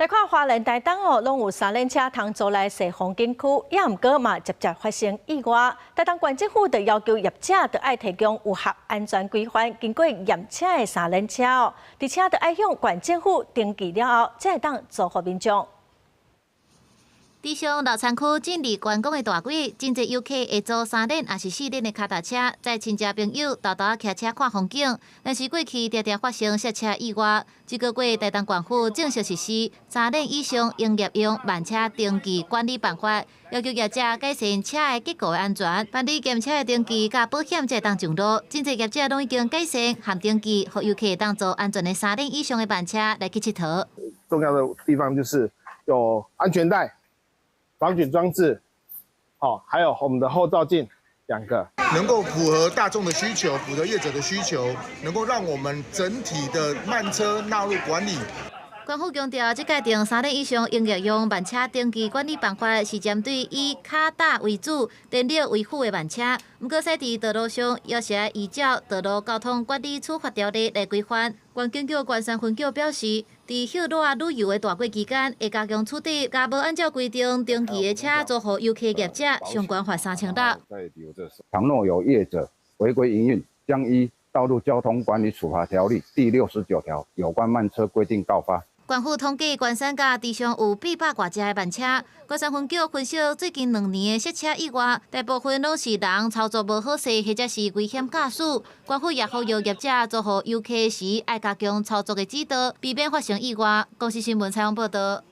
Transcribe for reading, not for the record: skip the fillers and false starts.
来看花莲台东哦，拢有三轮车通走来设风景区，也毋过嘛接接发生意外。台东县政府就要求业者就要提供符合安全规范、经过验车的三轮车哦，而且就要向县政府登记了后，才会当造福民众。 地上老田区进入观光的大轨，真侪游客会坐3轮也是4轮的脚踏车，载亲戚朋友豆豆骑车看风景。但是过去常常发生刹车意外，这个月台东县府正式实施3轮以上营业用慢车登记管理办法，要求业者改善车的结构的安全，办理检车的登记甲保险才当上路。真侪业者拢已经改善含登记，让游客当坐安全的3轮以上的慢车来去佚佗。重要的地方就是有安全带。 防菌装置，还有我们的后照镜2个，能够符合大众的需求，符合业者的需求，能够让我们整体的慢车纳入管理。 官府强调，这界定3轮以上营业用慢车登记管理办法是针对以卡踏为主、电力为辅的慢车。不过，驶伫道路上，也是要依照《道路交通管理处罚条例》来规范。关警局关山分局表示，伫休热旅游的大过期间，会加强处理甲无按照规定登记的车租予游客业者，相关罚3,600。倘若有业者违规营运，将依《道路交通管理处罚条例》第69条有关慢车规定告发。 县府统计，关山甲地上有800多只的慢车。关山分局分析，最近2年的刹车意外，大部分拢是人操作无好势，或者是危险驾驶。县府也呼吁业者做好游客时，爱加强操作的指导，避免发生意外。公司新闻采访报道。